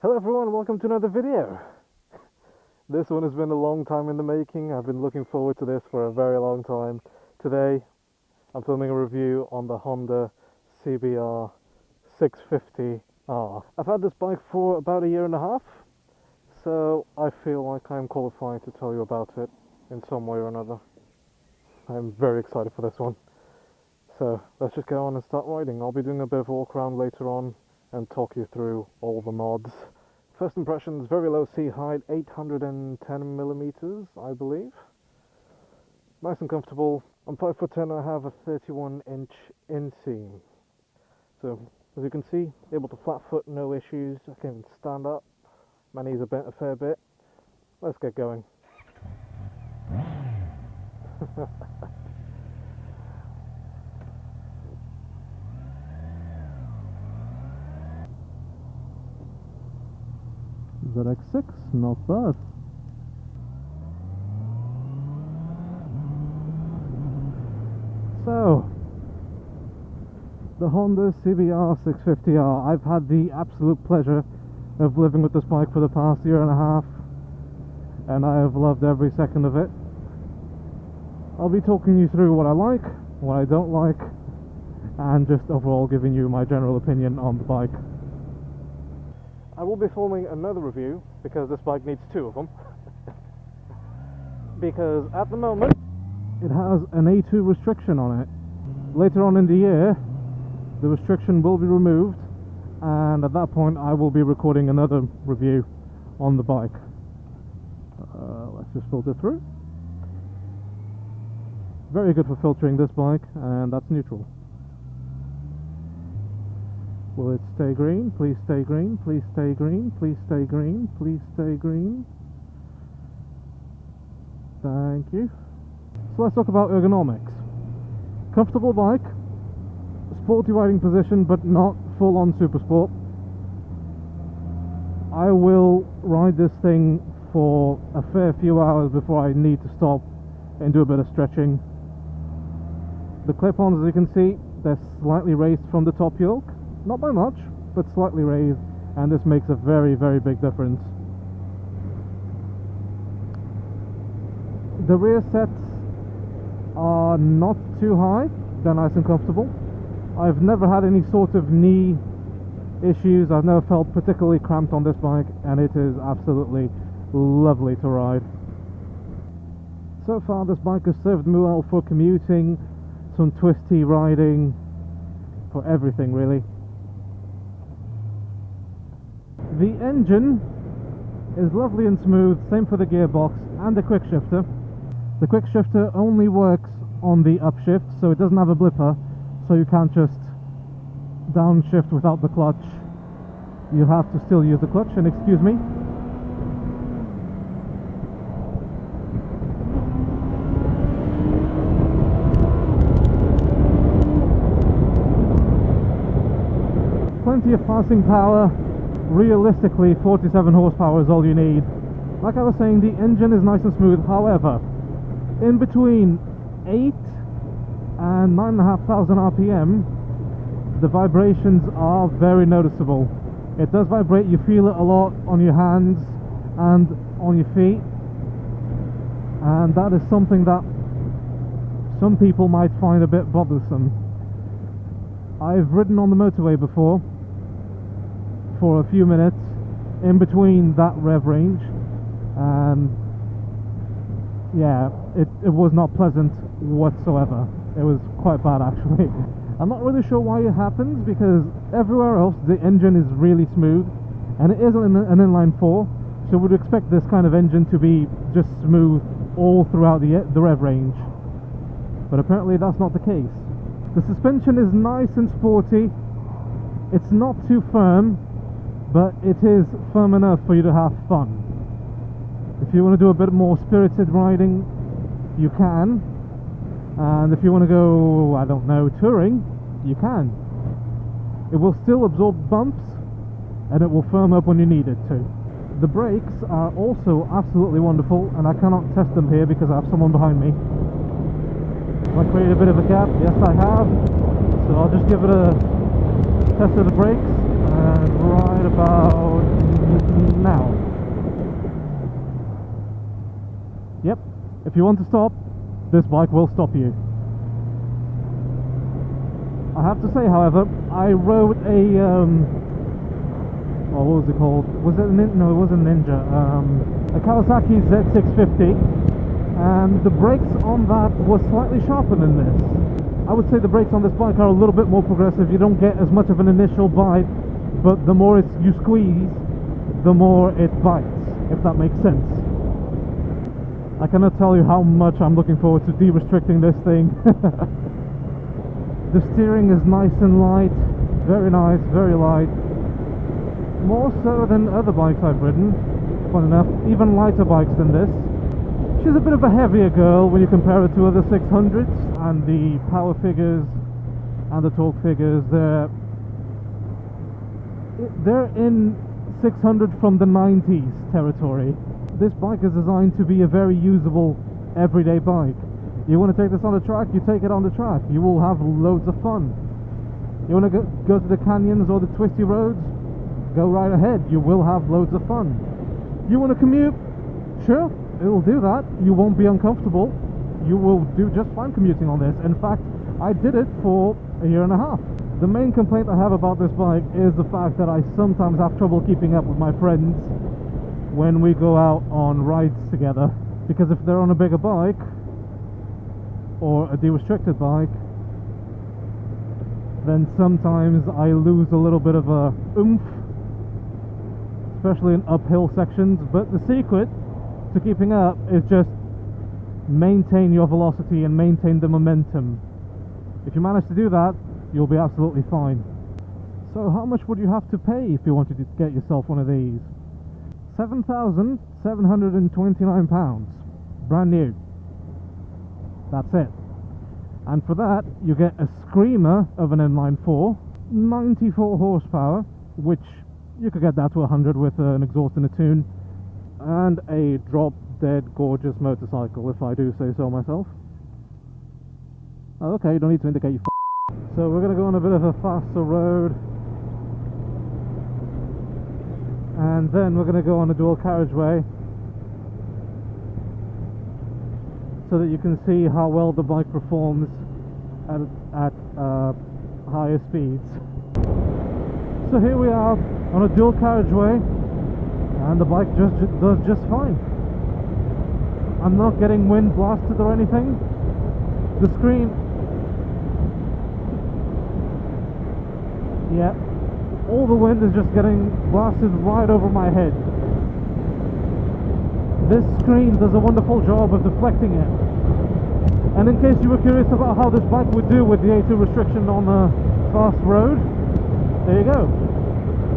Hello everyone, welcome to another video. This one has been a long time in the making. I've been looking forward to this for a very long time. Today I'm filming a review on the Honda CBR 650R. I've had this bike for about a year and a half, so I feel like I'm qualified to tell you about it in some way or another. I'm very excited for this one. So let's just go on and start riding. I'll be doing a bit of a walk around later on and talk you through all the mods. First impressions, very low seat height, 810 millimeters, I believe. Nice and comfortable. I'm 5'10" and I have a 31-inch inseam. So, as you can see, able to flat foot, no issues. I can stand up. My knees are bent a fair bit. Let's get going. ZX6, not bad. So, the Honda CBR 650R. I've had the absolute pleasure of living with this bike for the past year and a half, and I have loved every second of it. I'll be talking you through what I like, what I don't like, and just overall giving you my general opinion on the bike. I will be filming another review because this bike needs two of them. Because at the moment it has an A2 restriction on it. Later on in the year the restriction will be removed, and at that point I will be recording another review on the bike. Let's just filter through. Very good for filtering this bike, and that's neutral. Will it stay green? Please stay green, please stay green, please stay green, please stay green. Thank you. So let's talk about ergonomics. Comfortable bike, sporty riding position, but not full on super sport. I will ride this thing for a fair few hours before I need to stop and do a bit of stretching. The clip-ons, as you can see, they're slightly raised from the top yoke. Not by much, but slightly raised, and this makes a very, very big difference. The rear sets are not too high, they're nice and comfortable. I've never had any sort of knee issues. I've never felt particularly cramped on this bike, and it is absolutely lovely to ride. So far this bike has served me well for commuting, some twisty riding, for everything really. The engine is lovely and smooth, same for the gearbox and the quick shifter. The quick shifter only works on the upshift, so it doesn't have a blipper, so you can't just downshift without the clutch. You have to still use the clutch, and excuse me. Plenty of passing power. Realistically, 47 horsepower is all you need. Like I was saying, the engine is nice and smooth. However, in between 8 and 9,500 RPM, the vibrations are very noticeable. It does vibrate. You feel it a lot on your hands and on your feet, and that is something that some people might find a bit bothersome. I've ridden on the motorway before for a few minutes in between that rev range, and yeah, it was not pleasant whatsoever. It was quite bad actually. I'm not really sure why it happens, because everywhere else the engine is really smooth, and it is an inline 4, so we'd expect this kind of engine to be just smooth all throughout the rev range, but apparently that's not the case. The suspension is nice and sporty. It's not too firm, but it is firm enough for you to have fun. If you want to do a bit more spirited riding, you can. And if you want to go, I don't know, touring, you can. It will still absorb bumps, and it will firm up when you need it to. The brakes are also absolutely wonderful, and I cannot test them here because I have someone behind me. Have I created a bit of a gap? Yes, I have. So I'll just give it a test of the brakes, and right about now. Yep, if you want to stop, this bike will stop you. I have to say, however, I rode a oh, what was it called? Was it no, it wasn't Ninja. A Kawasaki Z650, and the brakes on that were slightly sharper than this. I would say the brakes on this bike are a little bit more progressive. You don't get as much of an initial bite, but the more you squeeze, the more it bites, if that makes sense. I cannot tell you how much I'm looking forward to de-restricting this thing. The steering is nice and light, very nice, very light. More so than other bikes I've ridden, fun enough, even lighter bikes than this. She's a bit of a heavier girl when you compare her to other 600s, and the power figures and the torque figures, they're in 600 from the 90s territory. This bike is designed to be a very usable everyday bike. You want to take this on the track, you take it on the track. You will have loads of fun. You want to go to the canyons or the twisty roads? Go right ahead, you will have loads of fun. You want to commute? Sure, it will do that. You won't be uncomfortable. You will do just fine commuting on this. In fact, I did it for a year and a half. The main complaint I have about this bike is the fact that I sometimes have trouble keeping up with my friends when we go out on rides together. Because if they're on a bigger bike, or a de-restricted bike, then sometimes I lose a little bit of a oomph, especially in uphill sections. But the secret to keeping up is just maintain your velocity and maintain the momentum. If you manage to do that, you'll be absolutely fine. So how much would you have to pay if you wanted to get yourself one of these? £7,729, brand new. That's it. And for that, you get a screamer of an inline 4, 94 horsepower, which you could get that to 100 with an exhaust and a tune, and a drop-dead gorgeous motorcycle, if I do say so myself. Oh, okay, you don't need to indicate you So we're going to go on a bit of a faster road, and then we're going to go on a dual carriageway, so that you can see how well the bike performs at higher speeds. So here we are on a dual carriageway, and the bike does just fine. I'm not getting wind blasted or anything. The screen, yeah, all the wind is just getting blasted right over my head. This screen does a wonderful job of deflecting it. And in case you were curious about how this bike would do with the A2 restriction on a fast road, there you go.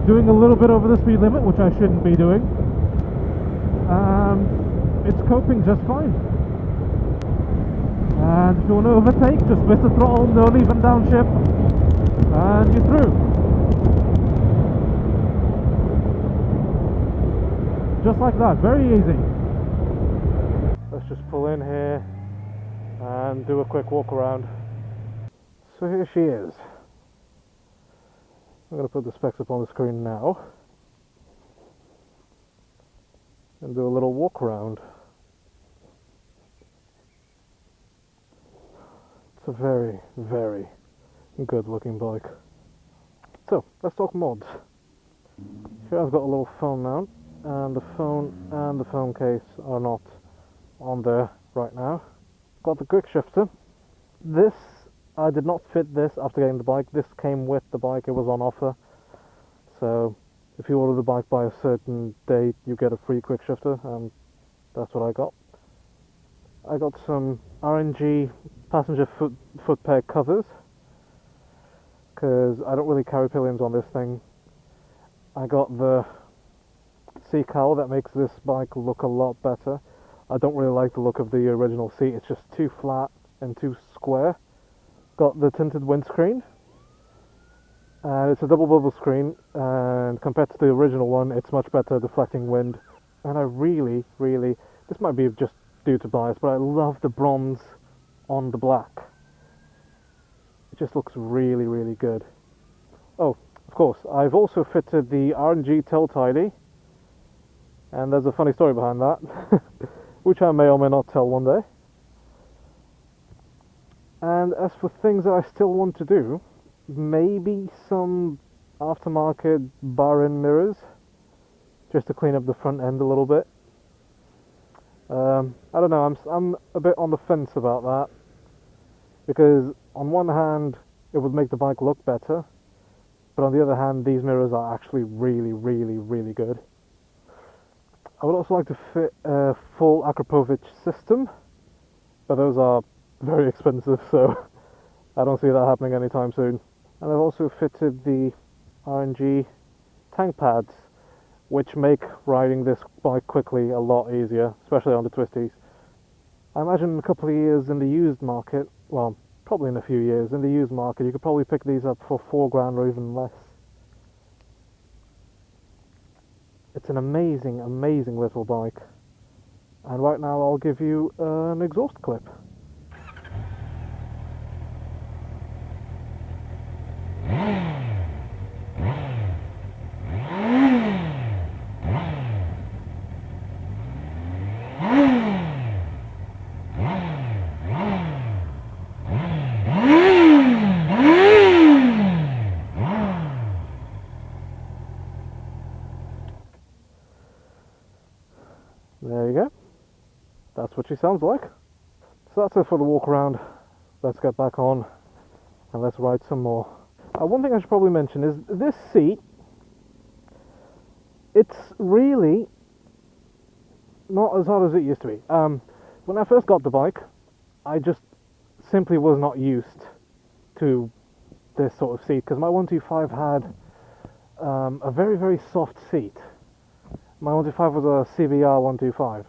Doing a little bit over the speed limit, which I shouldn't be doing. It's coping just fine. And if you want to overtake, just miss the throttle, no leave and downshift, and you're through. Just like that, very easy. Let's just pull in here and do a quick walk around. So here she is. I'm going to put the specs up on the screen now and do a little walk around. It's a very, very good looking bike. So let's talk mods. Here I've got a little phone mount, and the phone and the phone case are not on there right now. Got the quick shifter. This, I did not fit this after getting the bike. This came with the bike, it was on offer. So if you order the bike by a certain date, you get a free quick shifter, and that's what I got. I got some RNG passenger foot peg covers, because I don't really carry pillions on this thing. I got the C-cowl that makes this bike look a lot better. I don't really like the look of the original seat, it's just too flat and too square. Got the tinted windscreen, and it's a double bubble screen, and compared to the original one, it's much better deflecting wind. And I really, this might be just due to bias, but I love the bronze on the black. It just looks really good. Oh, of course, I've also fitted the RNG tail tidy And there's a funny story behind that, which I may or may not tell one day. And as for things that I still want to do, maybe some aftermarket bar-end mirrors, just to clean up the front end a little bit. I don't know, I'm a bit on the fence about that, because on one hand it would make the bike look better, but on the other hand these mirrors are actually really, really, really good. I would also like to fit a full Akrapovic system, but those are very expensive, so I don't see that happening anytime soon. And I've also fitted the RNG tank pads, which make riding this bike quickly a lot easier, especially on the twisties. I imagine in a couple of years in the used market, well, probably in a few years, in the used market, you could probably pick these up for £4,000 or even less. It's an amazing, amazing little bike. And right now I'll give you an exhaust clip. There you go. That's what she sounds like. So that's it for the walk around. Let's get back on and let's ride some more. One thing I should probably mention is this seat, it's really not as hard as it used to be. When I first got the bike, I just simply was not used to this sort of seat, because my 125 had a very, very soft seat. My 125 was a CBR 125.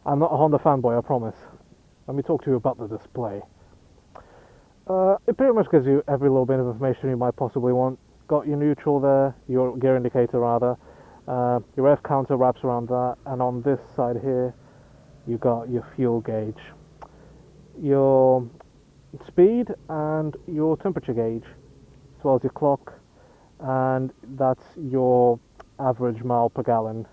I'm not a Honda fanboy, I promise. Let me talk to you about the display. It pretty much gives you every little bit of information you might possibly want. Got your neutral there, your gear indicator rather, your F counter wraps around that, and on this side here you got your fuel gauge, your speed and your temperature gauge, as well as your clock, and that's your average mile per gallon.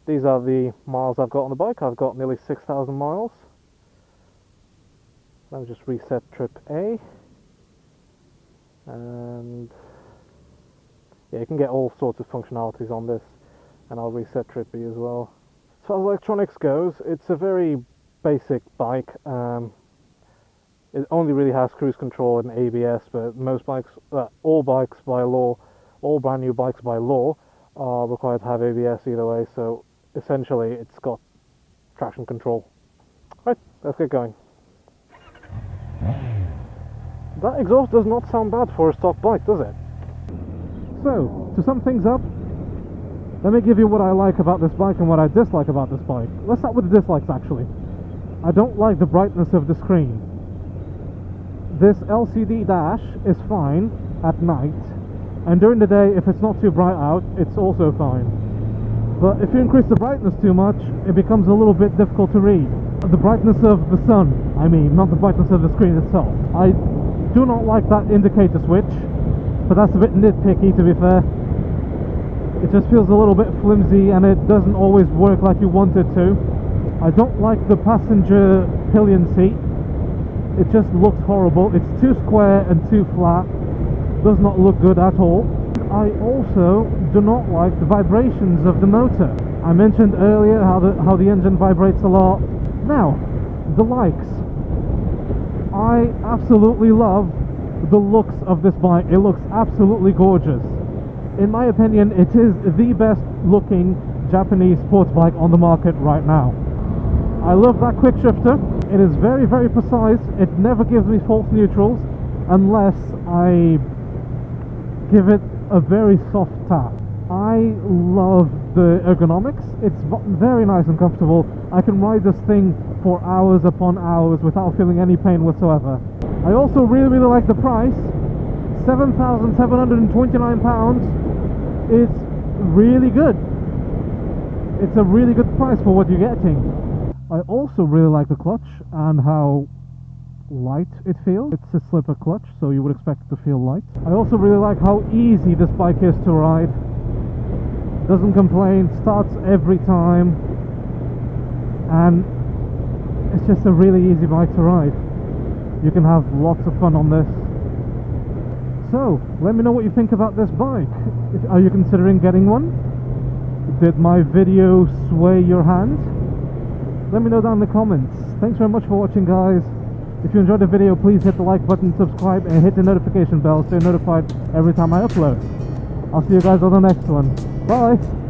These are the miles I've got on the bike. I've got nearly 6,000 miles. Let me just reset trip A, and yeah, you can get all sorts of functionalities on this, and I'll reset trip B as well. As far as electronics goes, it's a very basic bike. It only really has cruise control and ABS, but most bikes, all bikes by law, all brand new bikes by law are required to have ABS either way, so essentially it's got traction control. Right, let's get going. That exhaust does not sound bad for a stock bike, does it? So, to sum things up, let me give you what I like about this bike and what I dislike about this bike. Let's start with the dislikes actually. I don't like the brightness of the screen. This LCD dash is fine at night, and during the day, if it's not too bright out, it's also fine. But if you increase the brightness too much, it becomes a little bit difficult to read. The brightness of the sun, I mean, not the brightness of the screen itself. I do not like that indicator switch, but that's a bit nitpicky to be fair. It just feels a little bit flimsy and it doesn't always work like you want it to. I don't like the passenger pillion seat. It just looks horrible. It's too square and too flat. Does not look good at all. I also do not like the vibrations of the motor. I mentioned earlier how the engine vibrates a lot. Now, the likes. I absolutely love the looks of this bike. It looks absolutely gorgeous. In my opinion, it is the best looking Japanese sports bike on the market right now. I love that quick shifter. It is very, very precise. It never gives me false neutrals unless I give it a very soft tap. I love the ergonomics. It's very nice and comfortable. I can ride this thing for hours upon hours without feeling any pain whatsoever. I also really, really like the price. £7,729 is really good. It's a really good price for what you're getting. I also really like the clutch and how light it feels. It's a slipper clutch, so you would expect it to feel light. I also really like how easy this bike is to ride. doesn't complain, starts every time, and it's just a really easy bike to ride. You can have lots of fun on this. So, let me know what you think about this bike. Are you considering getting one? Did my video sway your hand? Let me know down in the comments. Thanks very much for watching, guys. If you enjoyed the video, please hit the like button, subscribe, and hit the notification bell so you're notified every time I upload. I'll see you guys on the next one. Bye!